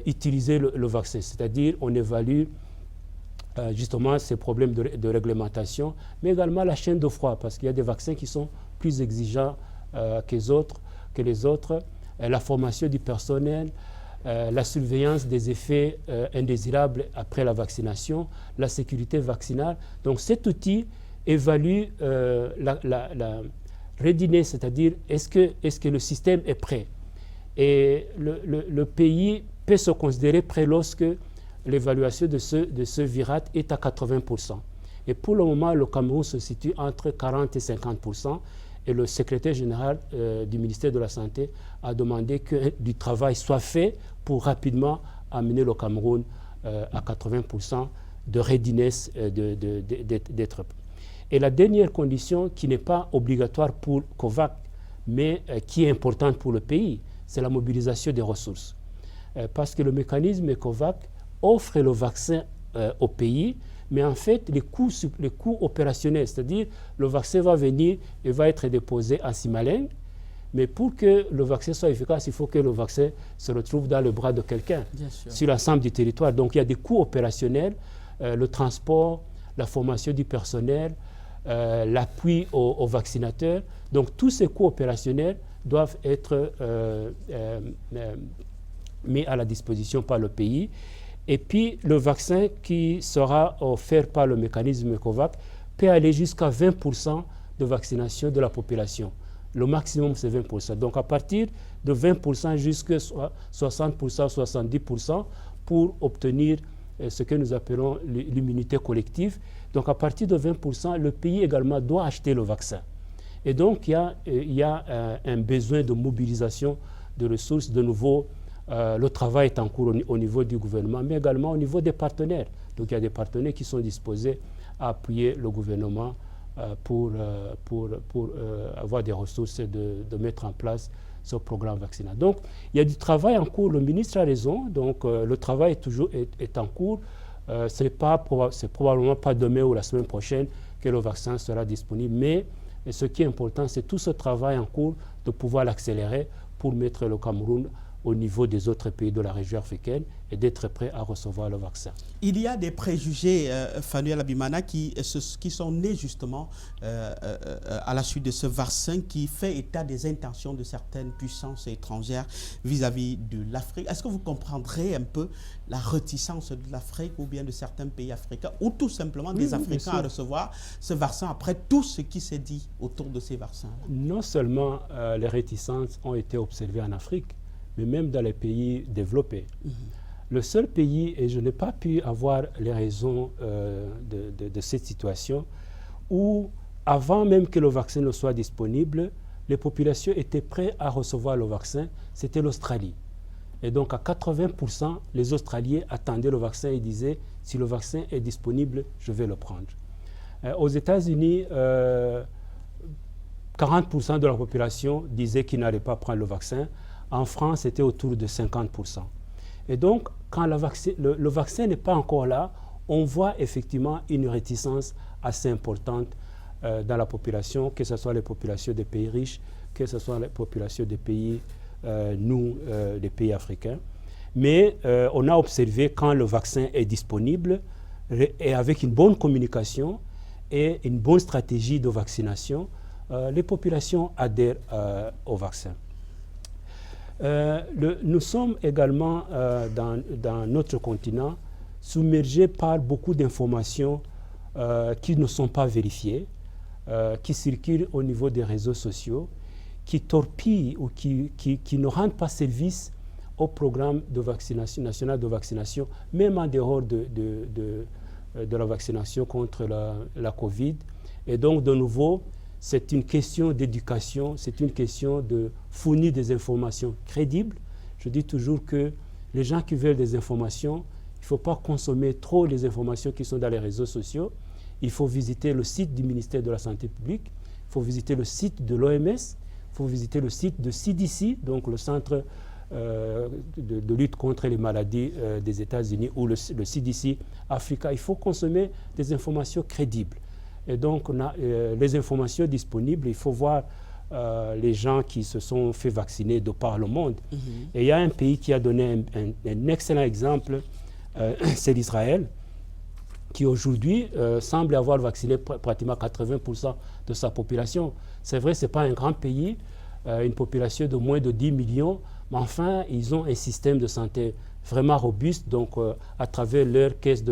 utiliser le vaccin. C'est-à-dire, on évalue justement ces problèmes de réglementation, mais également la chaîne de froid, parce qu'il y a des vaccins qui sont plus exigeants que les autres, la formation du personnel, la surveillance des effets indésirables après la vaccination, la sécurité vaccinale. Donc cet outil évalue la readiness, c'est-à-dire est-ce que le système est prêt. Et le pays peut se considérer prêt lorsque l'évaluation de ce VIRAT est à 80%. Et pour le moment, le Cameroun se situe entre 40 et 50%. Et le secrétaire général du ministère de la Santé a demandé que du travail soit fait pour rapidement amener le Cameroun à 80% de readiness d'être. Et la dernière condition qui n'est pas obligatoire pour COVAX, mais qui est importante pour le pays, c'est la mobilisation des ressources. Parce que le mécanisme COVAX offre le vaccin au pays, mais en fait, les coûts opérationnels, c'est-à-dire le vaccin va venir et va être déposé à Simaleng, mais pour que le vaccin soit efficace, il faut que le vaccin se retrouve dans le bras de quelqu'un sur l'ensemble du territoire. Donc il y a des coûts opérationnels, le transport, la formation du personnel, l'appui aux vaccinateurs. Donc tous ces coûts opérationnels doivent être mis à la disposition par le pays. Et puis le vaccin qui sera offert par le mécanisme COVAX peut aller jusqu'à 20% de vaccination de la population. Le maximum, c'est 20%. Donc, à partir de 20% jusqu'à 60%, 70% pour obtenir ce que nous appelons l'immunité collective. Donc, à partir de 20%, le pays également doit acheter le vaccin. Et donc, il y a un besoin de mobilisation de ressources. De nouveau, le travail est en cours au niveau du gouvernement, mais également au niveau des partenaires. Donc, il y a des partenaires qui sont disposés à appuyer le gouvernement pour avoir des ressources de mettre en place ce programme vaccinal. Donc, il y a du travail en cours. Le ministre a raison. Donc, le travail est en cours. C'est probablement pas demain ou la semaine prochaine que le vaccin sera disponible. Mais ce qui est important, c'est tout ce travail en cours de pouvoir l'accélérer pour mettre le Cameroun au niveau des autres pays de la région africaine et d'être prêt à recevoir le vaccin. Il y a des préjugés, Fanuel Abimana, qui sont nés justement à la suite de ce vaccin qui fait état des intentions de certaines puissances étrangères vis-à-vis de l'Afrique. Est-ce que vous comprendrez un peu la réticence de l'Afrique ou bien de certains pays africains ou tout simplement des Africains à recevoir ce vaccin après tout ce qui s'est dit autour de ces vaccins? Non seulement les réticences ont été observées en Afrique, mais même dans les pays développés. Le seul pays, et je n'ai pas pu avoir les raisons de cette situation, où avant même que le vaccin ne soit disponible, les populations étaient prêtes à recevoir le vaccin, c'était l'Australie. Et donc à 80%, les Australiens attendaient le vaccin et disaient, si le vaccin est disponible, je vais le prendre. Aux États-Unis, 40% de la population disaient qu'ils n'allaient pas prendre le vaccin. En France, c'était autour de 50%. Et donc, quand le vaccin n'est pas encore là, on voit effectivement une réticence assez importante dans la population, que ce soit les populations des pays riches, que ce soit les populations des pays, les pays africains. Mais on a observé quand le vaccin est disponible, et avec une bonne communication et une bonne stratégie de vaccination, les populations adhèrent au vaccin. Nous sommes également dans notre continent submergés par beaucoup d'informations qui ne sont pas vérifiées, qui circulent au niveau des réseaux sociaux, qui torpillent ou qui ne rendent pas service au programme de vaccination, national de vaccination, même en dehors de la vaccination contre la Covid. Et donc, de nouveau, c'est une question d'éducation, c'est une question de fournir des informations crédibles. Je dis toujours que les gens qui veulent des informations, il ne faut pas consommer trop les informations qui sont dans les réseaux sociaux. Il faut visiter le site du ministère de la Santé publique, il faut visiter le site de l'OMS, il faut visiter le site de CDC, donc le Centre de lutte contre les maladies des États-Unis, ou le CDC Africa. Il faut consommer des informations crédibles. Et donc, on a les informations disponibles. Il faut voir les gens qui se sont fait vacciner de par le monde. Et il y a un pays qui a donné un excellent exemple, c'est l'Israël, qui aujourd'hui semble avoir vacciné pratiquement 80% de sa population. C'est vrai, ce n'est pas un grand pays, une population de moins de 10 millions, mais enfin, ils ont un système de santé vraiment robuste. Donc, à travers leur caisse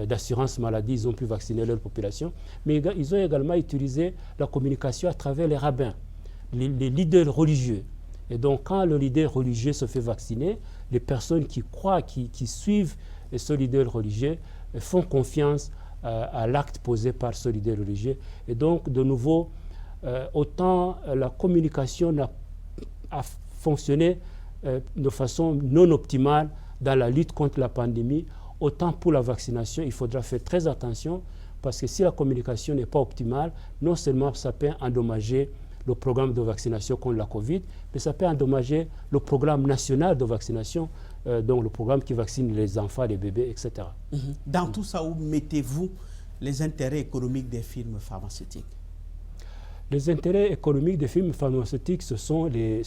d'assurance maladie, ils ont pu vacciner leur population. Mais ils ont également utilisé la communication à travers les rabbins, les leaders religieux. Et donc, quand le leader religieux se fait vacciner, les personnes qui croient, qui suivent ce leader religieux font confiance à l'acte posé par ce leader religieux. Et donc, de nouveau, autant la communication a fonctionné de façon non optimale dans la lutte contre la pandémie, autant pour la vaccination, il faudra faire très attention parce que si la communication n'est pas optimale, non seulement ça peut endommager le programme de vaccination contre la Covid, mais ça peut endommager le programme national de vaccination, donc le programme qui vaccine les enfants, les bébés, etc. Dans tout ça, où mettez-vous les intérêts économiques des firmes pharmaceutiques? Les intérêts économiques des firmes pharmaceutiques, ce sont des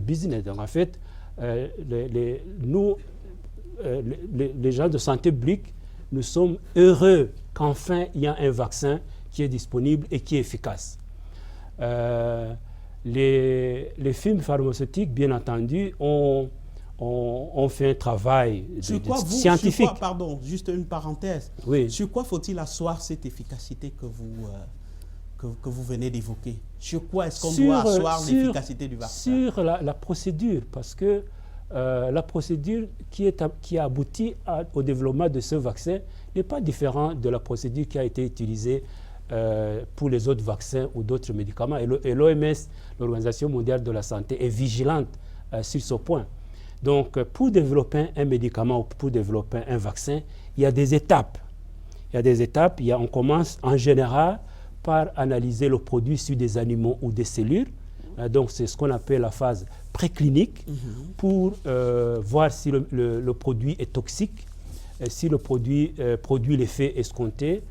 business. Donc, en fait, les gens de santé publique, nous sommes heureux qu'enfin il y a un vaccin qui est disponible et qui est efficace. Les firmes pharmaceutiques, bien entendu, ont fait un travail scientifique. Sur quoi, pardon, juste une parenthèse. Oui. Sur quoi faut-il asseoir cette efficacité que vous venez d'évoquer? Sur quoi est-ce qu'on doit asseoir l'efficacité du vaccin? Sur la procédure, parce que la procédure qui a abouti au développement de ce vaccin n'est pas différente de la procédure qui a été utilisée pour les autres vaccins ou d'autres médicaments. Et l'OMS, l'Organisation mondiale de la santé, est vigilante sur ce point. Donc, pour développer un médicament ou pour développer un vaccin, il y a des étapes. On commence en général par analyser le produit sur des animaux ou des cellules. Donc, c'est ce qu'on appelle la phase préclinique pour voir si le produit est toxique, si le produit produit l'effet escompté,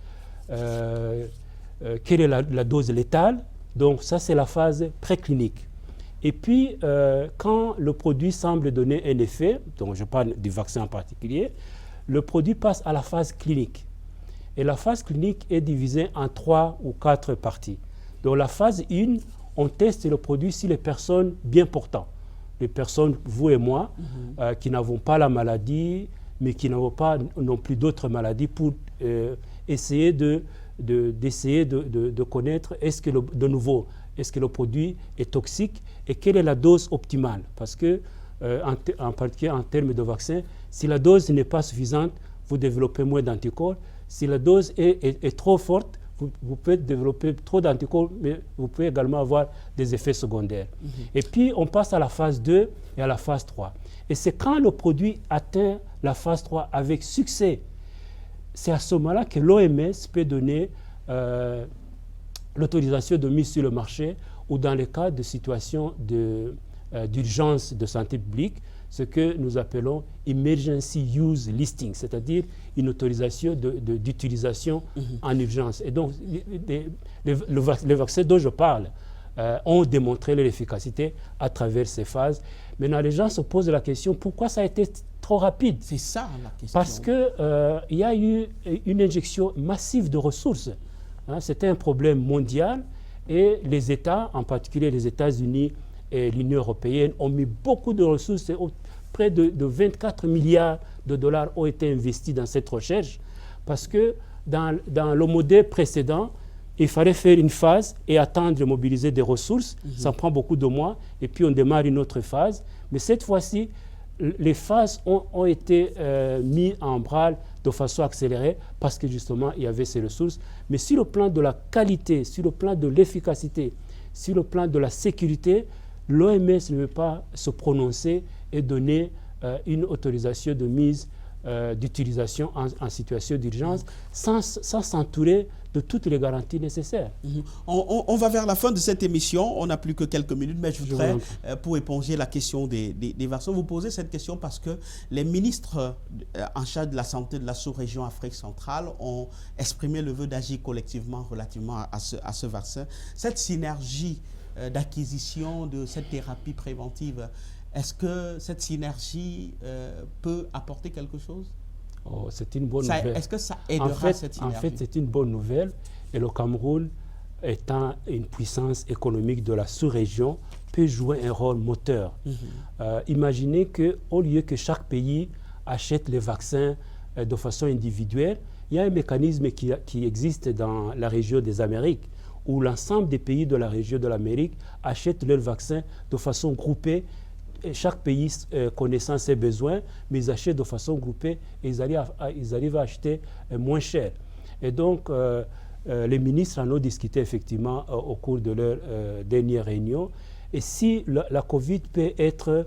quelle est la dose létale. Donc, ça, c'est la phase préclinique. Et puis, quand le produit semble donner un effet, donc je parle du vaccin en particulier, le produit passe à la phase clinique. Et la phase clinique est divisée en 3 ou 4 parties. Donc, la phase 1, on teste le produit sur les personnes bien portantes. Les personnes, vous et moi, qui n'avons pas la maladie, mais qui n'avons pas non plus d'autres maladies, pour essayer de connaître est-ce que est-ce que le produit est toxique et quelle est la dose optimale. Parce que, en particulier en termes de vaccin, si la dose n'est pas suffisante, vous développez moins d'anticorps. Si la dose est trop forte, vous pouvez développer trop d'anticorps, mais vous pouvez également avoir des effets secondaires. Et puis, on passe à la phase 2 et à la phase 3. Et c'est quand le produit atteint la phase 3 avec succès, c'est à ce moment-là que l'OMS peut donner l'autorisation de mise sur le marché ou dans le cas de situations d'urgence de santé publique, ce que nous appelons Emergency Use Listing, c'est-à-dire une autorisation d'utilisation en urgence. Et donc, les vaccins dont je parle ont démontré leur efficacité à travers ces phases. Maintenant, les gens se posent la question, pourquoi ça a été trop rapide? C'est ça la question. Parce qu'il y a eu une injection massive de ressources. C'était un problème mondial et les États, en particulier les États-Unis et l'Union européenne, ont mis beaucoup de ressources. Près de 24 milliards de dollars ont été investis dans cette recherche parce que dans le modèle précédent, il fallait faire une phase et attendre de mobiliser des ressources. Ça prend beaucoup de mois et puis on démarre une autre phase. Mais cette fois-ci, les phases ont été mises en branle de façon accélérée parce que justement, il y avait ces ressources. Mais sur le plan de la qualité, sur le plan de l'efficacité, sur le plan de la sécurité, l'OMS ne veut pas se prononcer et donner une autorisation de mise d'utilisation en situation d'urgence sans s'entourer de toutes les garanties nécessaires. On va vers la fin de cette émission. On n'a plus que quelques minutes, mais je voudrais, pour éponger la question des vaccins, vous poser cette question parce que les ministres en charge de la santé de la sous-région Afrique centrale ont exprimé le vœu d'agir collectivement relativement à ce vaccin. Cette synergie d'acquisition de cette thérapie préventive, est-ce que cette synergie peut apporter quelque chose? C'est une bonne nouvelle. Est-ce que ça aidera cette synergie? En fait, c'est une bonne nouvelle. Et le Cameroun, étant une puissance économique de la sous-région, peut jouer un rôle moteur. Imaginez qu'au lieu que chaque pays achète les vaccins de façon individuelle, il y a un mécanisme qui existe dans la région des Amériques, où l'ensemble des pays de la région de l'Amérique achètent leurs vaccins de façon groupée. Et chaque pays connaissant ses besoins, mais ils achètent de façon groupée et ils arrivent à acheter moins cher. Et donc, les ministres en ont discuté effectivement au cours de leur dernière réunion. Et si la COVID peut être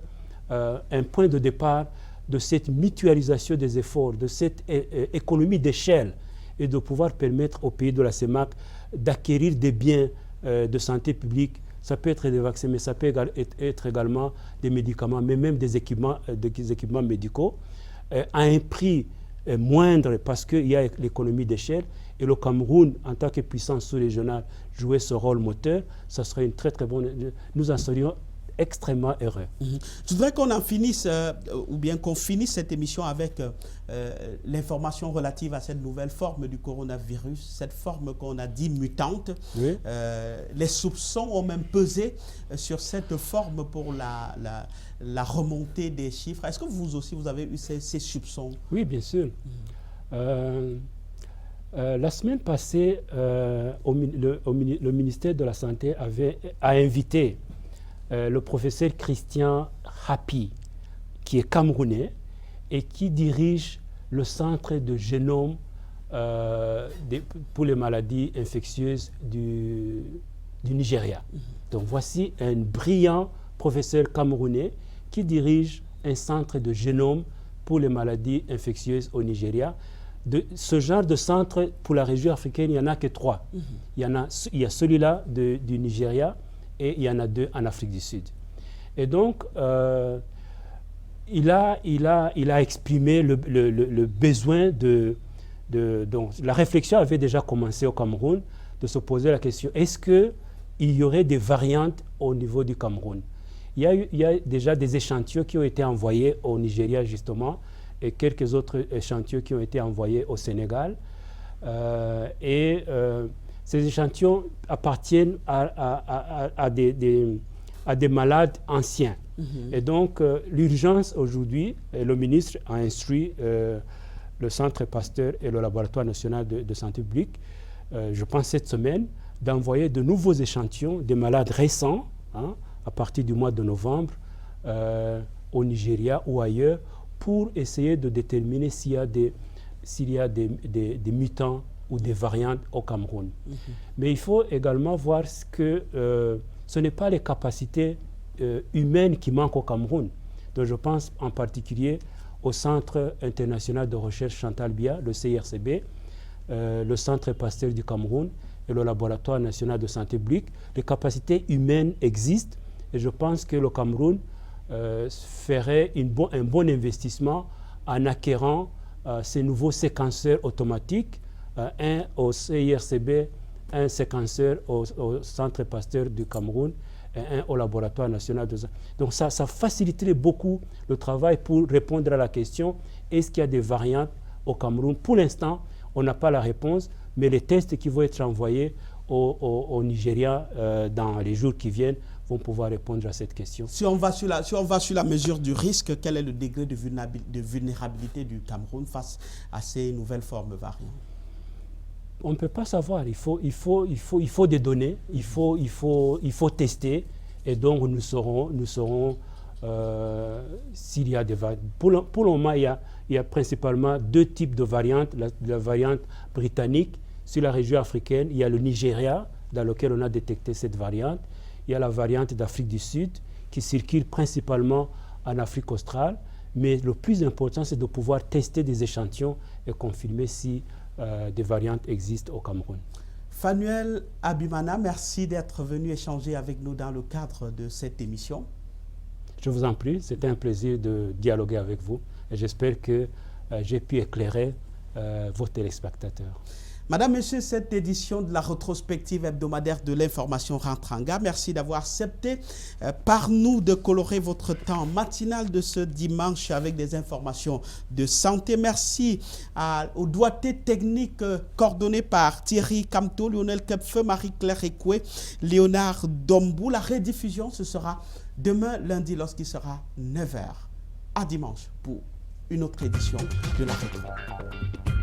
un point de départ de cette mutualisation des efforts, de cette économie d'échelle et de pouvoir permettre aux pays de la CEMAC d'acquérir des biens de santé publique. Ça peut être des vaccins, mais ça peut être également des médicaments, mais même des équipements médicaux, à un prix moindre parce qu'il y a l'économie d'échelle. Et le Cameroun, en tant que puissance sous-régionale, jouer ce rôle moteur, ça serait une très très bonne... Nous en serions extrêmement heureux. Je voudrais qu'on en finisse, ou bien qu'on finisse cette émission avec l'information relative à cette nouvelle forme du coronavirus, cette forme qu'on a dit mutante. Oui. Les soupçons ont même pesé sur cette forme pour la remontée des chiffres. Est-ce que vous aussi, vous avez eu ces soupçons? Oui, bien sûr. La semaine passée, le ministère de la Santé a invité le professeur Christian Hapi, qui est camerounais et qui dirige le centre de génome pour les maladies infectieuses du Nigeria. Donc voici un brillant professeur camerounais qui dirige un centre de génome pour les maladies infectieuses au Nigeria. Ce genre de centre pour la région africaine, il n'y en a que 3. Il y a celui-là du Nigeria, et il y en a 2 en Afrique du Sud. Et donc, il a exprimé le besoin donc, la réflexion avait déjà commencé au Cameroun, de se poser la question, est-ce qu'il y aurait des variantes au niveau du Cameroun? Il y a déjà des échantillons qui ont été envoyés au Nigeria, justement, et quelques autres échantillons qui ont été envoyés au Sénégal. Ces échantillons appartiennent à des malades anciens. Et donc, l'urgence aujourd'hui, le ministre a instruit le Centre Pasteur et le Laboratoire national de santé publique, je pense cette semaine, d'envoyer de nouveaux échantillons des malades récents, à partir du mois de novembre, au Nigeria ou ailleurs, pour essayer de déterminer s'il y a des mutants ou des variantes au Cameroun. Mais il faut également voir que ce n'est pas les capacités humaines qui manquent au Cameroun. Donc je pense en particulier au Centre international de recherche Chantal Biya, le CIRCB, le Centre Pasteur du Cameroun et le Laboratoire national de santé publique. Les capacités humaines existent et je pense que le Cameroun ferait un bon investissement en acquérant ces nouveaux séquenceurs automatiques, un au CIRCB, un séquenceur au Centre Pasteur du Cameroun et un au Laboratoire national de santé. Donc ça faciliterait beaucoup le travail pour répondre à la question, est-ce qu'il y a des variantes au Cameroun? Pour l'instant, on n'a pas la réponse, mais les tests qui vont être envoyés au Nigeria dans les jours qui viennent vont pouvoir répondre à cette question. Si on va sur la mesure du risque, quel est le degré de vulnérabilité du Cameroun face à ces nouvelles formes variantes? On ne peut pas savoir. Il faut des données, il faut tester, et donc nous saurons s'il y a des variantes. Pour le moment, il y a principalement 2 types de variantes. La variante britannique sur la région africaine, il y a le Nigeria, dans lequel on a détecté cette variante. Il y a la variante d'Afrique du Sud, qui circule principalement en Afrique australe. Mais le plus important, c'est de pouvoir tester des échantillons et confirmer si des variantes existent au Cameroun. Fanuel Abimana, merci d'être venu échanger avec nous dans le cadre de cette émission. Je vous en prie, c'était un plaisir de dialoguer avec vous et j'espère que j'ai pu éclairer vos téléspectateurs. Madame, Monsieur, cette édition de la rétrospective hebdomadaire de l'information rentre en gare. Merci d'avoir accepté par nous de colorer votre temps matinal de ce dimanche avec des informations de santé. Merci aux doigtés techniques coordonnés par Thierry Camto, Lionel Kepfeu, Marie-Claire Ekoué, Léonard Dombou. La rediffusion, ce sera demain lundi lorsqu'il sera 9h. À dimanche pour une autre édition de la rétrospective.